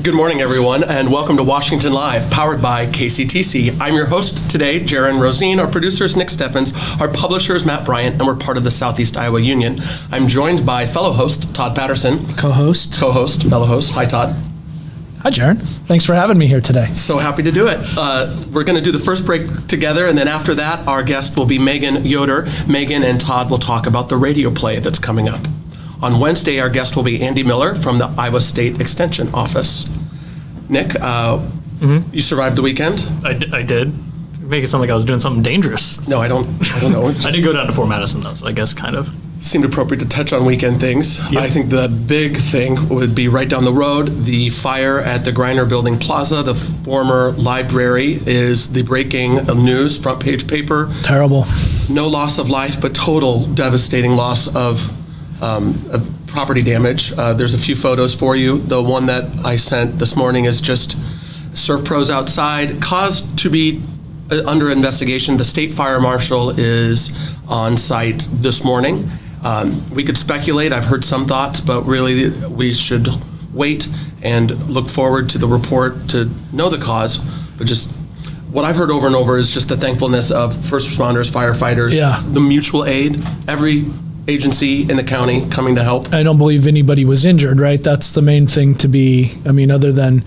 Good morning, everyone, and welcome to Washington Live, powered by KCTC. I'm your host today, Jaron Rosien. Our producer is Nick Steffens. Our publisher is Matt Bryant, and we're part of the Southeast Iowa Union. I'm joined by fellow host Todd Patterson. Co-host, fellow host. Hi, Todd. Hi, Jaron. Thanks for having me here today. So happy to do it. We're going to do the first break together, and then after that, our guest will be Megan Yoder. Megan and Todd will talk about the radio play that's coming up. On Wednesday, our guest will be Andy Miller from the Iowa State Extension Office. Nick, you survived the weekend? I did. Make it sound like I was doing something dangerous. No, I don't know. I did go down to Fort Madison, though, so I guess kind of. Seemed appropriate to touch on weekend things. Yep. I think the big thing would be right down the road, the fire at the Griner Building Plaza, the former library, is the breaking news, front page paper. Terrible. No loss of life, but total devastating loss of property damage. There's a few photos for you. The one that I sent this morning is just surf pros outside, caused to be under investigation. The state fire marshal is on site this morning. We could speculate. I've heard some thoughts, but really we should wait and look forward to the report to know the cause. But just what I've heard over and over is just the thankfulness of first responders, firefighters, the mutual aid, every agency in the county coming to help. I don't believe anybody was injured, right? That's the main thing to be, other than,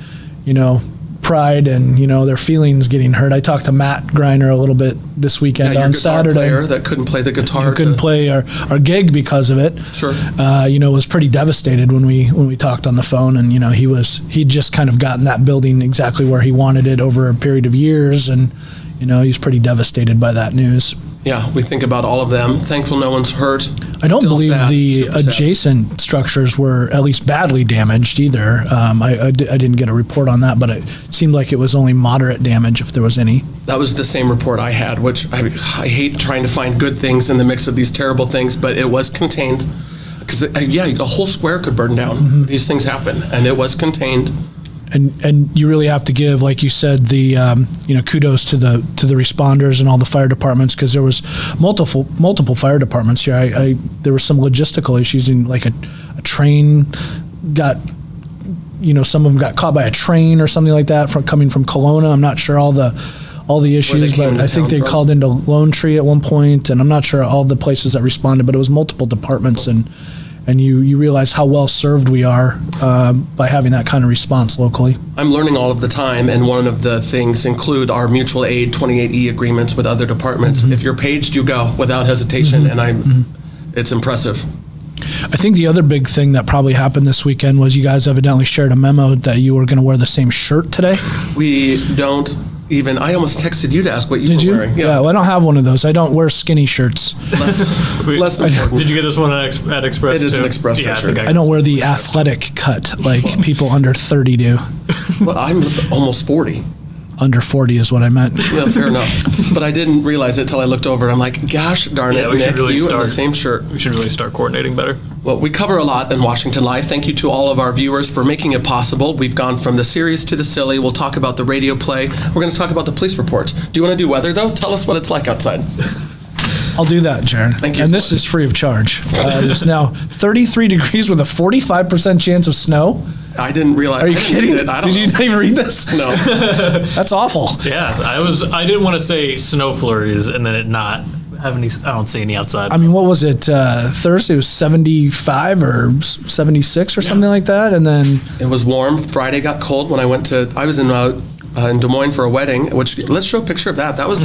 pride and, their feelings getting hurt. I talked to Matt Griner a little bit this weekend on Saturday. Player that couldn't play the guitar. Couldn't play our gig because of it. Sure. Was pretty devastated when we talked on the phone, and he'd just kind of gotten that building exactly where he wanted it over a period of years, and he was pretty devastated by that news. Yeah, we think about all of them. Thankful no one's hurt. I don't Still believe sad, the adjacent structures were at least badly damaged either. I didn't get a report on that, but it seemed like it was only moderate damage if there was any. That was the same report I had, which I hate trying to find good things in the mix of these terrible things, but it was contained. Because, a whole square could burn down. Mm-hmm. These things happen, and it was contained. And you really have to give, like you said, the kudos to the responders and all the fire departments, because there was multiple fire departments here. There were some logistical issues in, like a train got, some of them got caught by a train or something like that coming from Kelowna. I'm not sure all the issues, but I think they called into Lone Tree at one point, and I'm not sure all the places that responded, but it was multiple departments, and you realize how well served we are by having that kind of response locally. I'm learning all of the time, and one of the things include our mutual aid 28E agreements with other departments. Mm-hmm. If you're paged, you go without hesitation, and it's impressive. I think the other big thing that probably happened this weekend was you guys evidently shared a memo that you were going to wear the same shirt today. We don't. I almost texted you to ask what you were wearing. Yeah, well, I don't have one of those. I don't wear skinny shirts. Less important. Did you get this one at Express? It is an Express shirt. I don't wear the athletic cut like people under 30 do. Well, I'm almost 40. Under 40 is what I meant. Yeah, fair enough. But I didn't realize it till I looked over. I'm like, gosh darn it, Nick, you in the same shirt. We should really start coordinating better. Well, we cover a lot in Washington Live. Thank you to all of our viewers for making it possible. We've gone from the serious to the silly. We'll talk about the radio play. We're going to talk about the police reports. Do you want to do weather, though? Tell us what it's like outside. I'll do that, Jaron. Thank you. And this is free of charge. It's now 33 degrees with a 45% chance of snow. I didn't realize. Are you kidding? Did you not even read this? No. That's awful. Yeah, I didn't want to say snow flurries and then it not have any. I don't see any outside. I mean, what was it? Thursday was 75 or 76 or something like that, and then it was warm. Friday got cold when I went to. I was in Des Moines for a wedding. Which let's show a picture of that. That was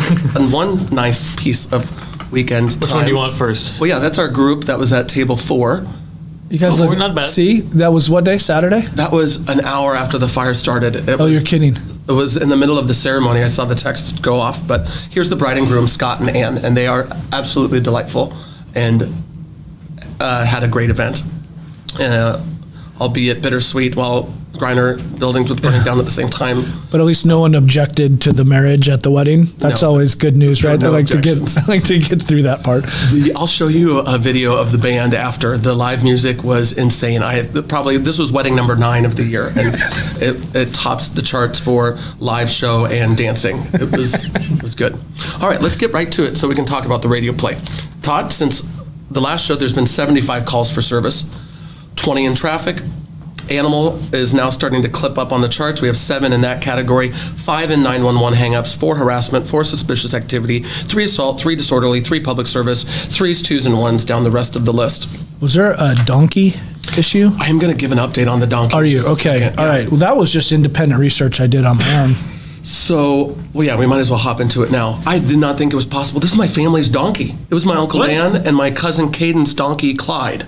one nice piece of weekend time. Which one do you want first? Well, yeah, that's our group that was at table 4. You guys look not bad. See, that was what day? Saturday? That was an hour after the fire started. You're kidding. It was in the middle of the ceremony. I saw the text go off, but here's the bride and groom, Scott and Ann, and they are absolutely delightful and had a great event, albeit bittersweet while Griner buildings was burning down at the same time. But at least no one objected to the marriage at the wedding. That's always good news, right? I like to get through that part. I'll show you a video of the band after. The live music was insane. This was wedding number 9 of the year, and it tops the charts for live show and dancing. It was good. All right, let's get right to it so we can talk about the radio play. Todd, since the last show, there's been 75 calls for service, 20 in traffic, Animal is now starting to clip up on the charts. We have 7 in that category, 5 in 911 hangups, 4 harassment, 4 suspicious activity, 3 assault, 3 disorderly, 3 public service, 3s, 2s, and 1s down the rest of the list. Was there a donkey issue? I am going to give an update on the donkey. Are in you? just a Okay. second. All Yeah. right. Well, that was just independent research I did on my own. So, well, yeah, we might as well hop into it now. I did not think it was possible. This is my family's donkey. It was my Uncle What? Dan and my cousin Caden's donkey, Clyde.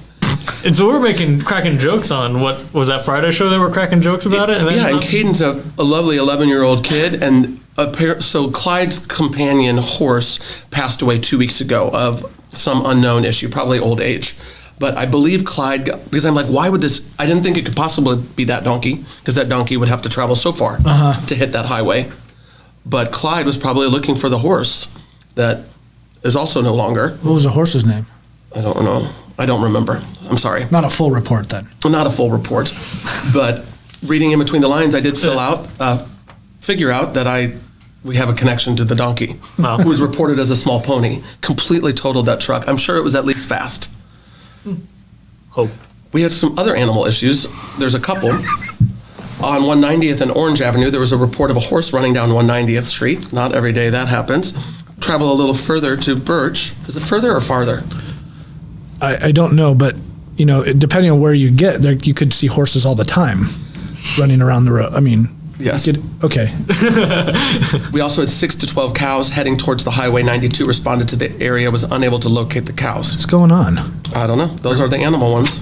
And so we're cracking jokes on what was that Friday show that we're cracking jokes about it? And then Yeah, and it's Caden's a lovely 11-year-old kid, and so Clyde's companion horse passed away 2 weeks ago of some unknown issue, probably old age. But I believe Clyde, because I'm like, why would this, I didn't think it could possibly be that donkey, because that donkey would have to travel so far to hit that highway. But Clyde was probably looking for the horse that is also no longer. What was the horse's name? I don't know. I don't remember. I'm sorry. Not a full report then. Not a full report, but reading in between the lines, I did figure out that we have a connection to the donkey, Wow. who was reported as a small pony, completely totaled that truck. I'm sure it was at least fast. hope. We had some other animal issues. There's a couple. On 190th and Orange Avenue, there was a report of a horse running down 190th Street. Not every day that happens. Travel a little further to Birch. Is it further or farther? I don't know, but depending on where you get there, you could see horses all the time running around the road. I mean, Yes. Okay. We also had 6 to 12 cows heading towards the Highway 92. Responded to the area, was unable to locate the cows. What's going on? I don't know. Those are the animal ones.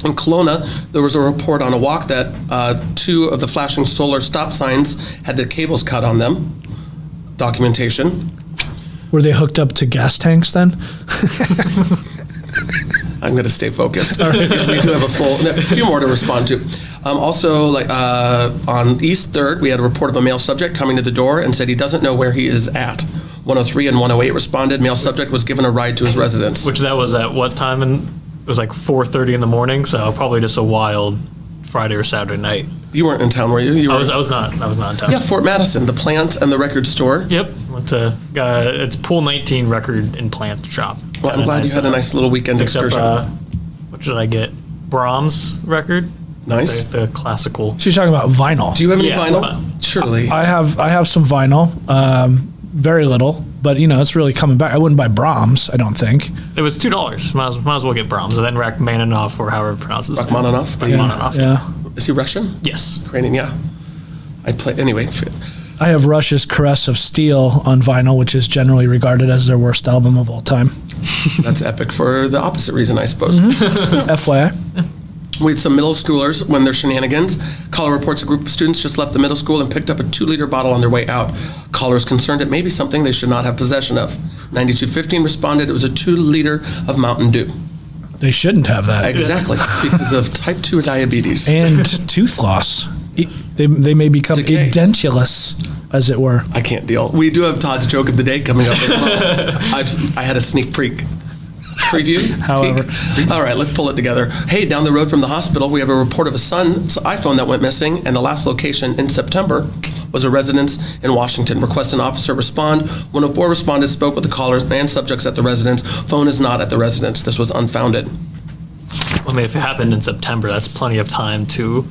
In Kelowna, there was a report on a walk that 2 of the flashing solar stop signs had the cables cut on them. Documentation. Were they hooked up to gas tanks then? I'm going to stay focused. Because we do have a few more to respond to. Also, on East 3rd, we had a report of a male subject coming to the door and said he doesn't know where he is at. 103 and 108 responded. Male subject was given a ride to his residence. Which that was at what time? And it was like 4:30 in the morning, so probably just a wild Friday or Saturday night. You weren't in town, were you? I was not in town. Yeah, Fort Madison, the plant and the record store. Yep. Went to it's Pool 19 record and plant shop. Well, I'm glad you had a nice little weekend Except, excursion. what did I get? Brahms record. Nice. The classical. She's talking about vinyl. Do you have any Yeah, vinyl? vinyl. Surely. I have some vinyl, very little, but it's really coming back. I wouldn't buy Brahms, I don't think. It was $2. Might as well get Brahms, and then Rachmaninoff, or however it pronounces it. Rachmaninoff? Rachmaninoff. Yeah. Is he Russian? Yes. Ukrainian, yeah. Anyway. I have Rush's Caress of Steel on vinyl, which is generally regarded as their worst album of all time. That's epic for the opposite reason, I suppose. FYI. We had some middle schoolers when their shenanigans. Caller reports a group of students just left the middle school and picked up a 2-liter bottle on their way out. Caller is concerned it may be something they should not have possession of. 9215 responded it was a 2-liter of Mountain Dew. They shouldn't have that. Exactly, because of type 2 diabetes. And tooth loss. They may become Decay. edentulous, as it were. I can't deal. We do have Todd's joke of the day coming up as well. I had a sneak preview. However. Peek. All right, let's pull it together. Hey, down the road from the hospital, we have a report of a son's iPhone that went missing, and the last location in September was a residence in Washington. Request an officer respond. 104 responded, spoke with the callers and subjects at the residence. Phone is not at the residence. This was unfounded. I mean, if it happened in September, that's plenty of time to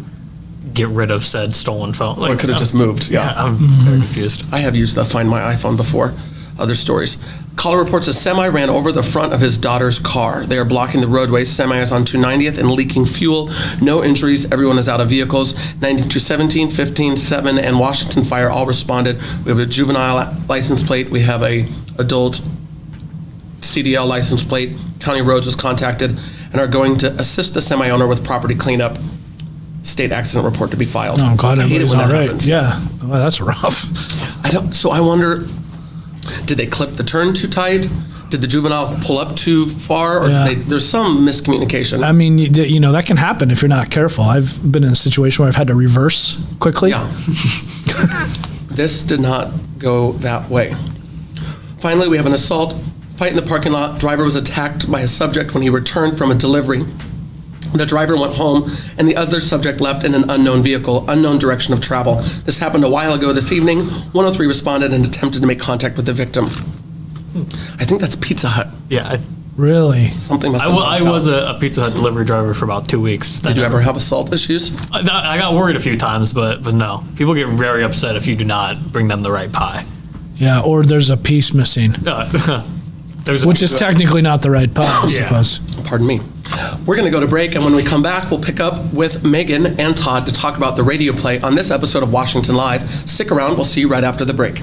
get rid of said stolen phone. Or it could have just moved. Yeah. I'm very confused. I have used the Find My iPhone before. Other stories. Caller reports a semi ran over the front of his daughter's car. They are blocking the roadway. Semi is on 290th and leaking fuel. No injuries. Everyone is out of vehicles. 9217, 157, and Washington Fire all responded. We have a juvenile license plate. We have a adult CDL license plate. County Roads was contacted and are going to assist the semi owner with property cleanup. State accident report to be filed. Oh, God, I hate it everybody's when all that right. happens. Yeah. Well, that's rough. So I wonder, did they clip the turn too tight? Did the juvenile pull up too far? Or Yeah. there's some miscommunication. I mean, that can happen if you're not careful. I've been in a situation where I've had to reverse quickly. Yeah. This did not go that way. Finally, we have an assault. Fight in the parking lot. Driver was attacked by a subject when he returned from a delivery. The driver went home, and the other subject left in an unknown vehicle, unknown direction of travel. This happened a while ago this evening. 103 responded and attempted to make contact with the victim. I think that's Pizza Hut. Yeah, Really? Something must I have gone was south. a Pizza Hut delivery driver for about 2 weeks. Did you ever have assault issues? I got worried a few times, but no. People get very upset if you do not bring them the right pie. Yeah, or there's a piece missing, which is technically not the right pie, I suppose. Pardon me. We're going to go to break, and when we come back, we'll pick up with Megan and Todd to talk about the radio play on this episode of Washington Live. Stick around. We'll see you right after the break.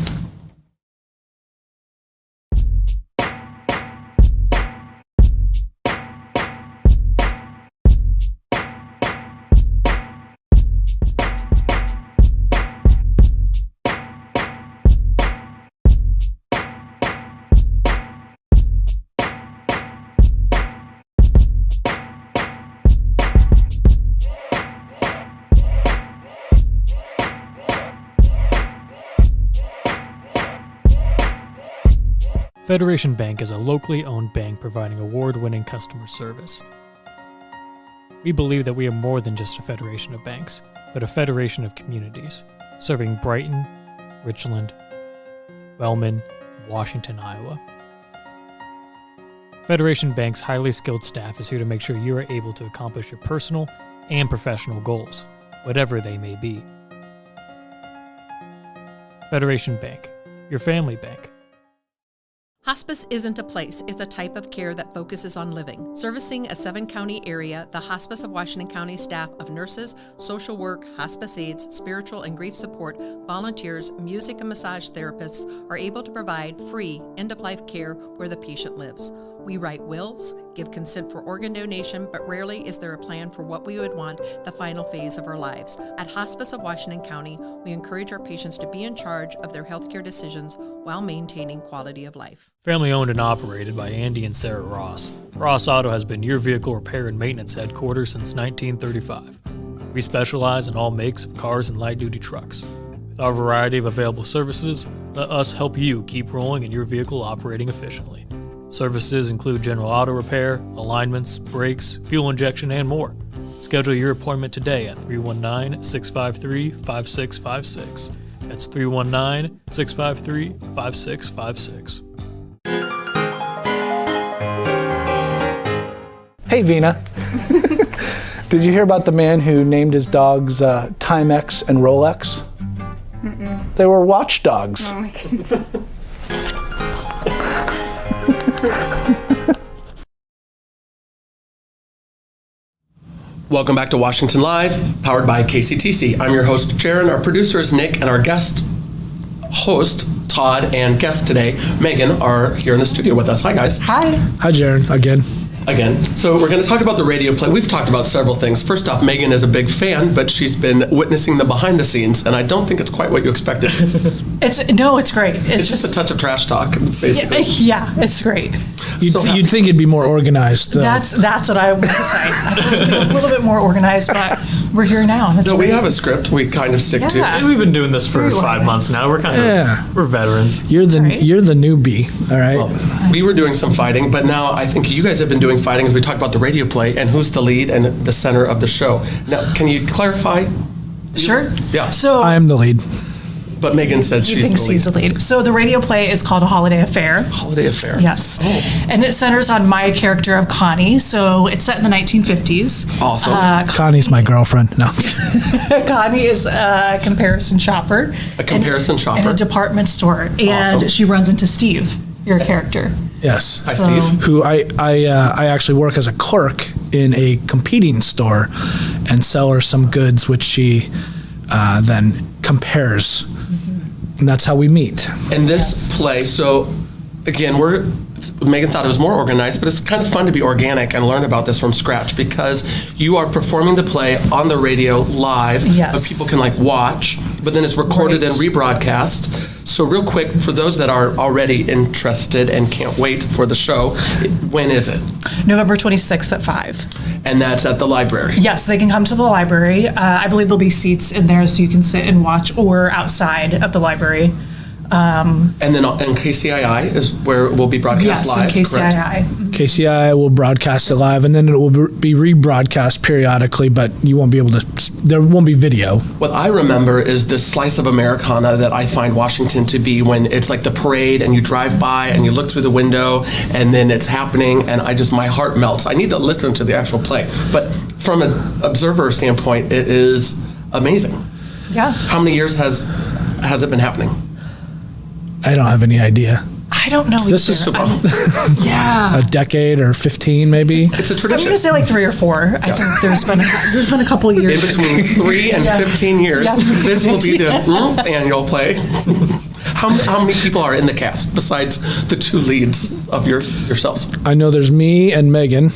Federation Bank is a locally owned bank providing award-winning customer service. We believe that we are more than just a federation of banks, but a federation of communities, serving Brighton, Richland, Wellman, and Washington, Iowa. Federation Bank's highly skilled staff is here to make sure you are able to accomplish your personal and professional goals, whatever they may be. Federation Bank, your family bank. Hospice isn't a place, it's a type of care that focuses on living. Servicing a 7-county area, the Hospice of Washington County staff of nurses, social work, hospice aides, spiritual and grief support, volunteers, music and massage therapists are able to provide free end-of-life care where the patient lives. We write wills, give consent for organ donation, but rarely is there a plan for what we would want the final phase of our lives. At Hospice of Washington County, we encourage our patients to be in charge of their healthcare decisions while maintaining quality of life. Family owned and operated by Andy and Sarah Ross. Ross Auto has been your vehicle repair and maintenance headquarters since 1935. We specialize in all makes of cars and light-duty trucks. With our variety of available services, let us help you keep rolling and your vehicle operating efficiently. Services include general auto repair, alignments, brakes, fuel injection, and more. Schedule your appointment today at 319-653-5656. That's 319-653-5656. Hey, Vina. Did you hear about the man who named his dogs Timex and Rolex? Mm-mm. They were watchdogs. Oh my God. Welcome back to Washington Live, powered by KCTC. I'm your host, Jaron. Our producer is Nick, and our guest host, Todd, and guest today, Megan, are here in the studio with us. Hi, guys. Hi. Hi, Jaron, again. So we're going to talk about the radio play. We've talked about several things. First off, Megan is a big fan, but she's been witnessing the behind the scenes, and I don't think it's quite what you expected. It's great. It's just a touch of trash talk, basically. Yeah, it's great. You'd think it'd be more organized. That's what I want to say. I thought it'd be a little bit more organized, but we're here now. And it's We great. have a script we kind of stick Yeah. to. We've been doing this for 5 months now. We're we're veterans. You're the right. newbie, all right? Well, we were doing some fighting, but now I think you guys have been doing fighting as we talk about the radio play and who's the lead and the center of the show. Now, can you clarify? Sure. Yeah. So I am the lead. But Megan said he she's thinks the lead. he's the lead. So the radio play is called A Holiday Affair. Holiday Affair. Yes. Oh. And it centers on my character of Connie. So it's set in the 1950s. Awesome. Connie's my girlfriend. No. Connie is a comparison shopper. A comparison shopper. In a department store. And Awesome. she runs into Steve, your character. Yes. Hi, So- Steve. Who I actually work as a clerk in a competing store and sell her some goods, which she then compares. And that's how we meet. And this play, so again, Megan thought it was more organized, but it's kind of fun to be organic and learn about this from scratch because you are performing the play on the radio live, Yes. but people can watch, but then it's recorded and rebroadcast. So real quick, for those that are already interested and can't wait for the show, when is it? November 26th at 5. And that's at the library. Yes, they can come to the library. I believe there'll be seats in there so you can sit and watch, or outside of the library. And then and KCII is where it will be broadcast Yes, live, in correct? KCII. KCI will broadcast it live, and then it will be rebroadcast periodically, but you won't be able to, there won't be video. What I remember is this slice of Americana that I find Washington to be when it's like the parade and you drive by and you look through the window and then it's happening and my heart melts. I need to listen to the actual play. But from an observer standpoint, it is amazing. Yeah. How many years has it been happening? I don't have any idea. I don't know. This either. is Yeah. a decade or 15 maybe. It's a I'm tradition. going to say like 3 or 4. I think there's been a couple In years. between 3 and 15 years, Yeah. this will be the annual play. How many people are in the cast besides the 2 leads of yourselves? I know there's me and Megan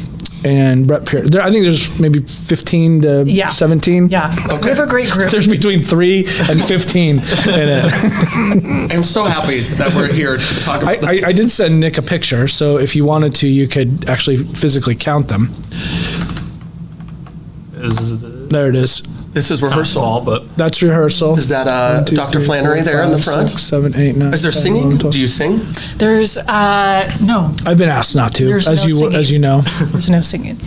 and Brett Pierce. I think there's maybe 15 to 17. Yeah. We have a great group. There's between 3 and 15 in it. I'm so happy that we're here to talk about this. I did send Nick a picture, so if you wanted to, you could actually physically count them. There it is. This is Not rehearsal. small, but That's rehearsal. Is that 1, 2, Dr. 3, Flannery 4, there in the 5, front? 6, 7, 8, 9. Is there 10, singing? 11, 12. Do you sing? There's no. I've been asked not to, There's as no you singing. as you know. There's no singing.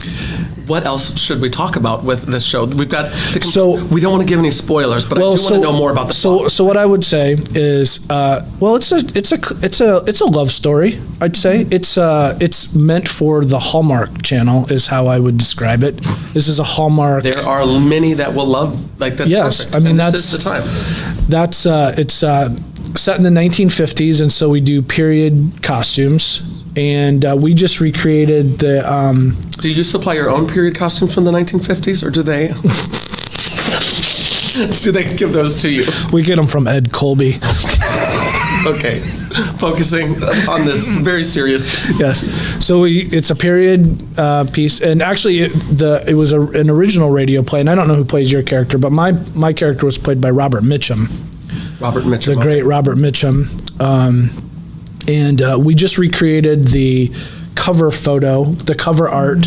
What else should we talk about with this show? We've got So- we don't want to give any spoilers, but I do want to know more about the song. So what I would say is, it's a love story. I'd say it's meant for the Hallmark Channel is how I would describe it. This is a Hallmark. There are many that will love that's Yes, perfect. I mean, and that's- this is the time. That's it's set in the 1950s, and so we do period costumes, and we just recreated the. Do you supply your own period costumes from the 1950s, or do they? Do they give those to you? We get them from Ed Colby. Okay, focusing on this very serious. Yes. So it's a period piece, and actually, it was an original radio play, and I don't know who plays your character, but my character was played by Robert Mitchum, Robert Mitchum. the great Robert Mitchum, and we just recreated the cover photo, the cover art,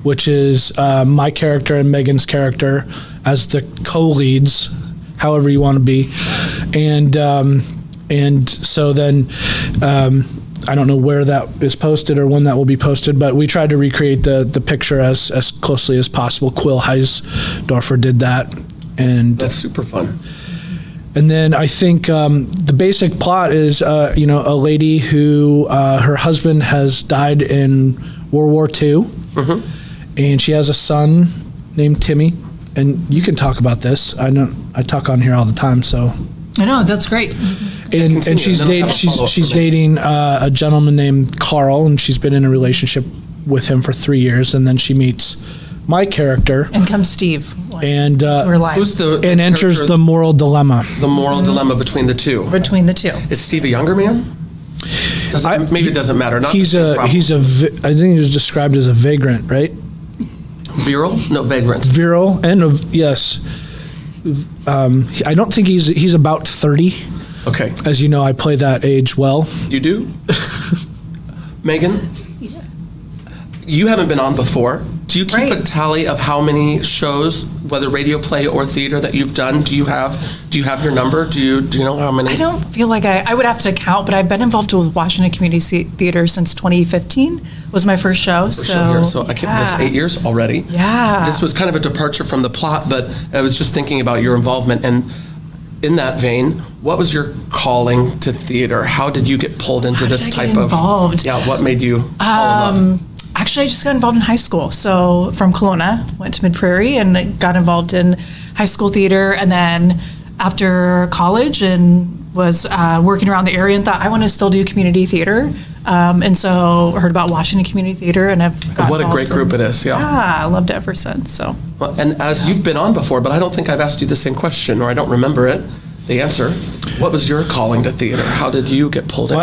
which is my character and Megan's character as the co-leads, however you want to be, and so then. I don't know where that is posted or when that will be posted, but we tried to recreate the picture as closely as possible. Quill Heisdorfer did that, and That's super fun. and then I think the basic plot is a lady who her husband has died in World War II, and she has a son named Timmy, and you can talk about this. I talk on here all the time, so. I know, that's great. And continue, she's and then I'll dating have a follow-up she's for me. dating a gentleman named Carl, and she's been in a relationship with him for 3 years, and then she meets my character And comes Steve. and We're live Who's the and enters character- the moral dilemma. the moral dilemma between the two? between the 2. Is Steve a younger man? Maybe it doesn't matter. Not He's the same I think he was described as a vagrant, right? problem. Virile? No, vagrant. Virile and yes. I don't think he's about 30. Okay, As you know, I play that age well. you do? Megan? You haven't been on before. Do you keep a Right. tally of how many shows, whether radio play or theater, that you've done? Do you have your number? Do you know how many? I don't feel like I would have to count, but I've been involved with Washington Community Theater since 2015 was my first show. So I can't, that's 8 years already. Yeah. This was kind of a departure from the plot, but I was just thinking about your involvement. And in that vein, what was your calling to theater? How did you get pulled into this did I type get of? involved? Yeah, what made you fall in love? Actually, I just got involved in high school. So from Kelowna, went to Mid Prairie and got involved in high school theater. And then after college and was working around the area and thought I want to still do community theater. And so heard about Washington Community Theater and I've got What a great involved group it is, yeah. I loved it ever since. So Well, and as you've been on before, but I don't think I've asked you the same question, or I don't remember it, the answer. What was your calling to theater? How did you get pulled in?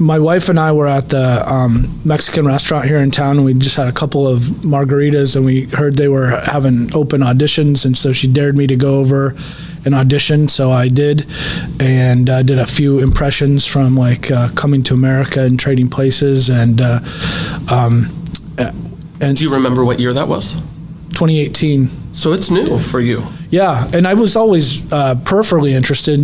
My wife and I were at the Mexican restaurant here in town, and we just had a couple of margaritas, and we heard they were having open auditions, and so she dared me to go over and audition, so I did, and I did a few impressions from Coming to America and Trading Places, and Do you remember what year that was? 2018. So it's new for you. Yeah, and I was always peripherally interested.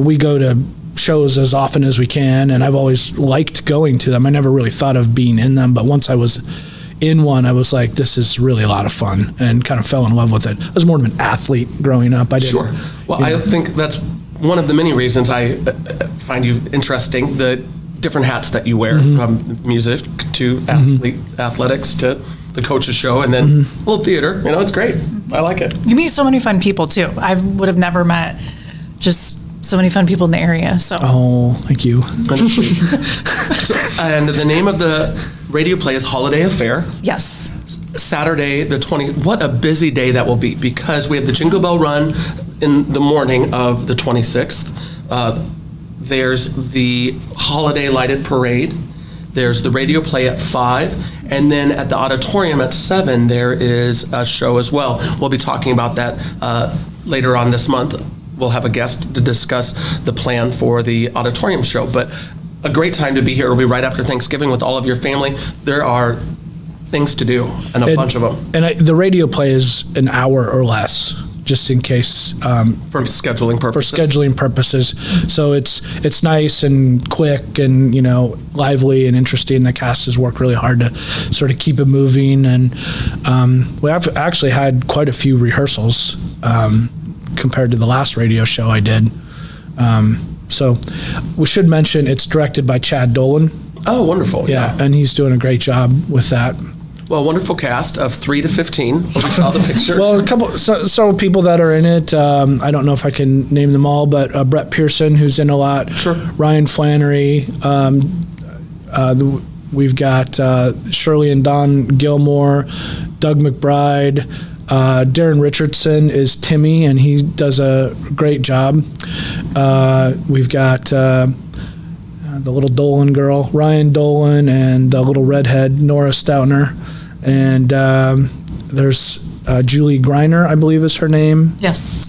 We go to shows as often as we can, and I've always liked going to them. I never really thought of being in them, but once I was in one, I was like, this is really a lot of fun, and kind of fell in love with it. I was more of an athlete growing up. I didn't. Sure. Well, I think that's one of the many reasons I find you interesting, the different hats that you wear, from music to athletics to the coach's show, and then a little theater. It's great. I like it. You meet so many fun people too. I would have never met just so many fun people in the area. So. Oh, thank you. That's sweet. And the name of the radio play is Holiday Affair. Yes. Saturday the 20th. What a busy day that will be, because we have the Jingle Bell Run in the morning of the 26th. There's the Holiday Lighted Parade. There's the radio play at 5. And then at the auditorium at 7, there is a show as well. We'll be talking about that later on this month. We'll have a guest to discuss the plan for the auditorium show. But a great time to be here. It'll be right after Thanksgiving with all of your family. There are things to do, and a bunch of them. And the radio play is an hour or less, just in case. For scheduling purposes. So it's nice and quick and, lively and interesting. The cast has worked really hard to sort of keep it moving. And we have actually had quite a few rehearsals compared to the last radio show I did. So we should mention it's directed by Chad Dolan. Oh, wonderful. Yeah, and he's doing a great job with that. Well, wonderful cast of 3 to 15. We saw the picture. Well, several people that are in it. I don't know if I can name them all, but Brett Pearson, who's in a lot. Sure. Ryan Flannery. We've got Shirley and Don Gilmore, Doug McBride. Darren Richardson is Timmy, and he does a great job. We've got the little Dolan girl, Ryan Dolan, and the little redhead, Nora Stoutner. And there's Julie Greiner, I believe is her name. Yes.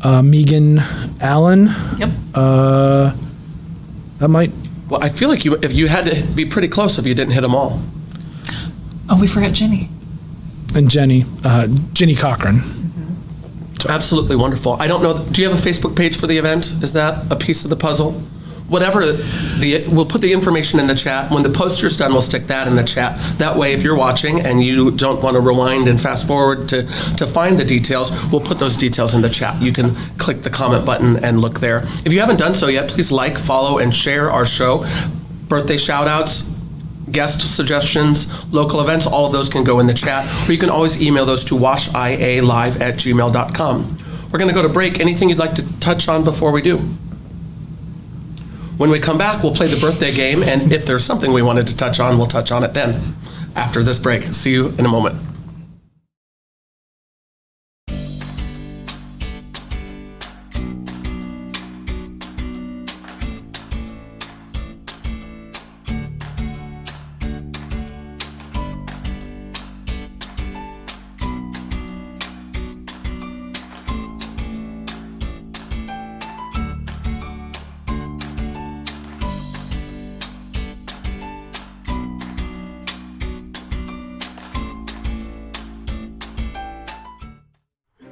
Megan Allen. Yep. That might. Well, I feel like if you had to be pretty close if you didn't hit them all. Oh, we forgot Jenny. And Jenny Cochran. Absolutely wonderful. I don't know, do you have a Facebook page for the event? Is that a piece of the puzzle? Whatever, we'll put the information in the chat. When the poster's done, we'll stick that in the chat. That way, if you're watching and you don't want to rewind and fast forward to find the details, we'll put those details in the chat. You can click the comment button and look there. If you haven't done so yet, please like, follow, and share our show. Birthday shout-outs, guest suggestions, local events, all of those can go in the chat. Or you can always email those to washialive@gmail.com. We're going to go to break. Anything you'd like to touch on before we do? When we come back, we'll play the birthday game, and if there's something we wanted to touch on, we'll touch on it then, after this break. See you in a moment.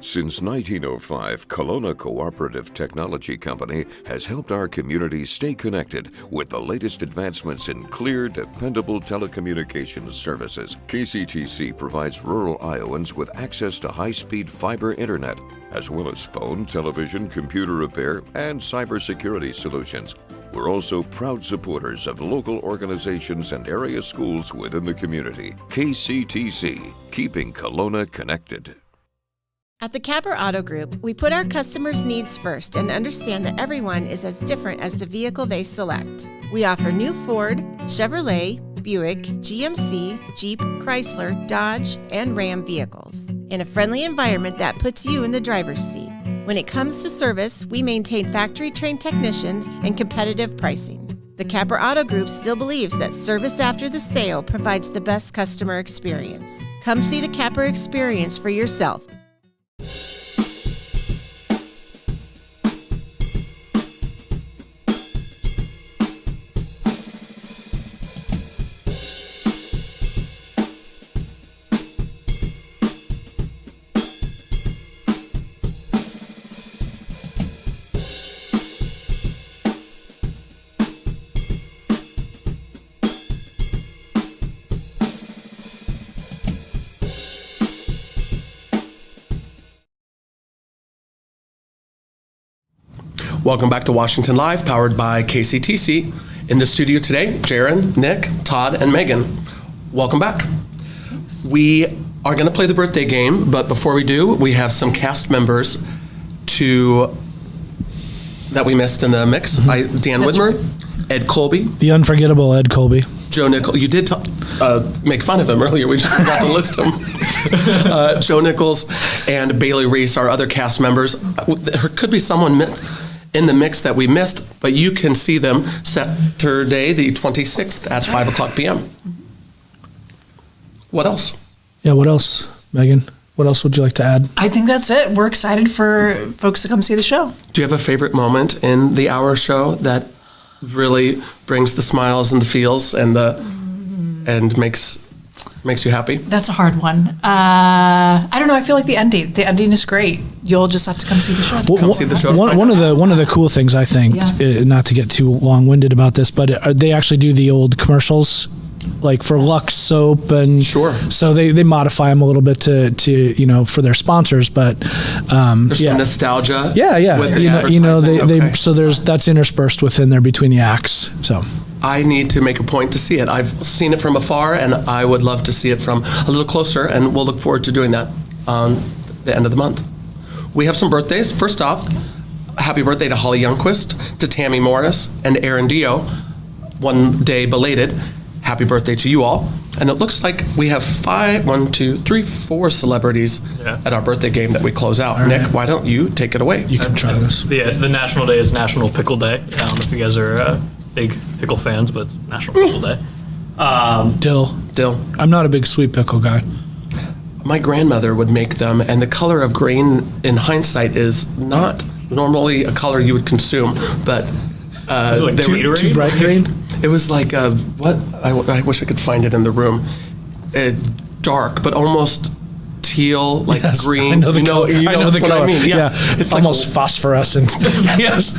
Since 1905, Kelowna Cooperative Technology Company has helped our community stay connected with the latest advancements in clear, dependable telecommunications services. KCTC provides rural Iowans with access to high-speed fiber internet, as well as phone, television, computer repair, and cybersecurity solutions. We're also proud supporters of local organizations and area schools within the community. KCTC, keeping Kelowna connected. At the Capper Auto Group, we put our customers' needs first and understand that everyone is as different as the vehicle they select. We offer new Ford, Chevrolet, Buick, GMC, Jeep, Chrysler, Dodge, and Ram vehicles in a friendly environment that puts you in the driver's seat. When it comes to service, we maintain factory-trained technicians and competitive pricing. The Capper Auto Group still believes that service after the sale provides the best customer experience. Come see the Capper experience for yourself. Welcome back to Washington Live, powered by KCTC. In the studio today, Jaron, Nick, Todd, and Megan. Welcome back. We are going to play the birthday game, but before we do, we have some cast members that we missed in the mix. Dan Widmer, Ed Colby, The unforgettable Ed Colby. Joe Nichols. You did make fun of him earlier. We just forgot to list him. Joe Nichols and Bailey Reese, our other cast members. There could be someone in the mix that we missed, but you can see them Saturday, the 26th at 5 o'clock p.m. What else? Yeah, what else, Megan? What else would you like to add? I think that's it. We're excited for folks to come see the show. Do you have a favorite moment in the hour show that really brings the smiles and the feels and makes you happy? That's a hard one. I don't know. I feel like the ending. The ending is great. You'll just have to come see the show. Come see the show. One of the cool things I think, not to get too long-winded about this, but they actually do the old commercials, like for Lux soap, and Sure. So they modify them a little bit to for their sponsors, but There's some nostalgia. Yeah. With the They so that's interspersed within there between the acts. So I need to make a point to see it. I've seen it from afar, and I would love to see it from a little closer, and we'll look forward to doing that on the end of the month. We have some birthdays. First off, happy birthday to Holly Youngquist, to Tammy Morris, and Aaron Dio, one day belated. Happy birthday to you all. And it looks like we have 4 celebrities at our birthday game that we close out. All Nick, right. why don't you take it away? you can try this. The National Day is National Pickle Day. I don't know if you guys are big pickle fans, but it's National Pickle Day. Dill. I'm not a big sweet pickle guy. My grandmother would make them, and the color of green, in hindsight, is not normally a color you would consume, but Is it like they were Gatorade? Too bright green. It was like what? I wish I could find it in the room. Dark, but almost teal, like Yes, green. I know the you know, color. you know I know the what color. I mean. Yeah, It's almost phosphorescent. yes,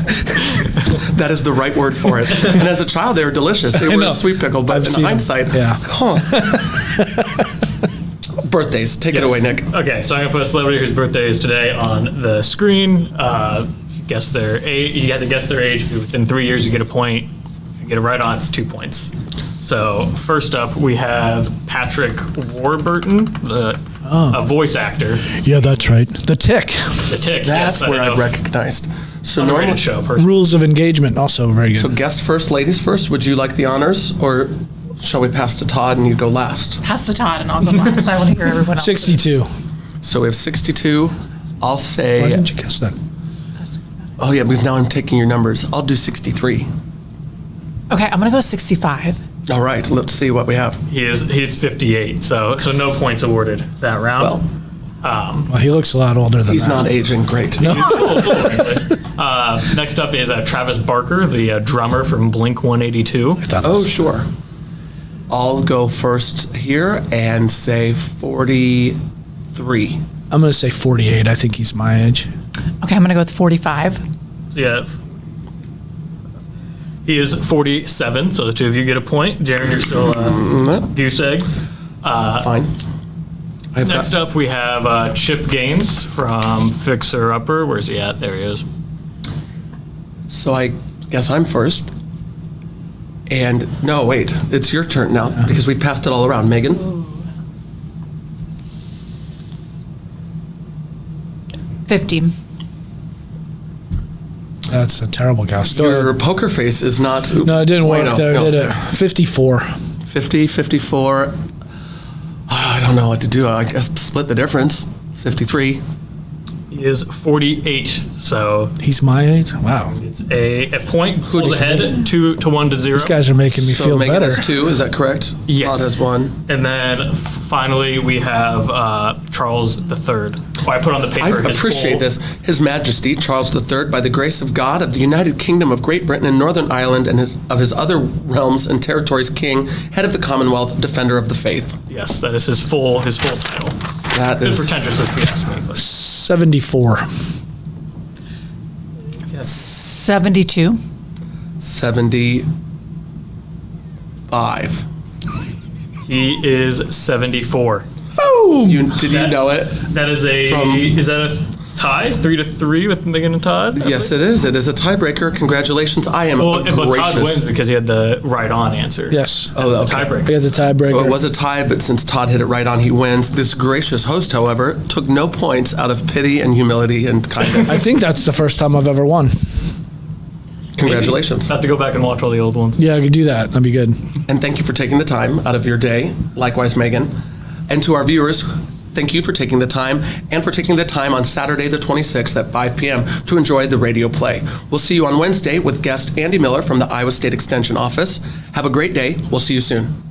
that is the right word for it. And as a child, they were delicious. They were know. a sweet pickle, but I've in seen them. hindsight, Yeah. Birthdays, take it Yes. away, Nick. Okay, so I'm gonna put a celebrity whose birthday is today on the screen. Guess their age. You have to guess their age. If you're within 3 years, you get a point. If you get it right on, it's 2 points. So first up, we have Patrick Warburton, a voice actor. Yeah, that's right. The Tick. The Tick. That's yes, where I know. recognized. So Underrated normal. show. Personally. Rules of Engagement, also very good. So guest first, ladies first. Would you like the honors, or shall we pass to Todd and you go last? Pass to Todd, and I'll go last. I want to hear everyone else. 62. So we have 62. I'll Why say. didn't you guess that? Oh yeah, because now I'm taking your numbers. I'll do 63. Okay, I'm going to go 65. All right, let's see what we have. He's 58. So no points awarded that round. Well, Well, he looks a lot older than he's that. not aging great. Next up is Travis Barker, the drummer from Blink 182. Oh, sure. I'll go first here and say 43. I'm going to say 48. I think he's my age. Okay, I'm going to go with 45. Yeah. He is 47, so the two of you get a point. Jaron, you're still goose egg. Fine. I've Next got, up, we have Chip Gaines from Fixer Upper. Where's he at? There he is. so I guess I'm first. And no, wait, it's your turn now because we passed it all around. Megan? 50. That's a terrible guess. Go Your ahead. poker face is not. No, it didn't Wait, work no, there, no. did it? 54. 50, 54. I don't know what to do. I guess split the difference. 53. He is 48, so He's my age? Wow. it's a point. Pulls ahead 2-1 to 0. These guys are making me So feel Megan better. has 2, is that correct? Yes. Todd has 1. And then finally, we have Charles III, who I put on the I paper. his appreciate full- this. His Majesty Charles III, by the grace of God of the United Kingdom of Great Britain and Northern Ireland and of his other realms and territories, King, head of the Commonwealth, defender of the faith. Yes, that is his full title. That Bit is pretentious if you ask me. But 74. 72. 75. he is 74. Did you know it? That is a. From- is that a tie 3-3 with Megan and Todd. Yes, it is. It is a tiebreaker. Congratulations. I am Well, but Todd gracious. wins because he had the right on answer. Yes. Oh, The okay. tiebreaker. We had the tiebreaker. So it was a tie, but since Todd hit it right on, he wins. This gracious host, however, took no points out of pity and humility and kindness. I think that's the first time I've ever won. Congratulations. Have to go back and watch all the old ones. Yeah, I could do that. That'd be good. And thank you for taking the time out of your day. Likewise, Megan. And to our viewers, thank you for taking the time and for taking the time on Saturday the 26th at 5 p.m. to enjoy the radio play. We'll see you on Wednesday with guest Andy Miller from the Iowa State Extension Office. Have a great day. We'll see you soon.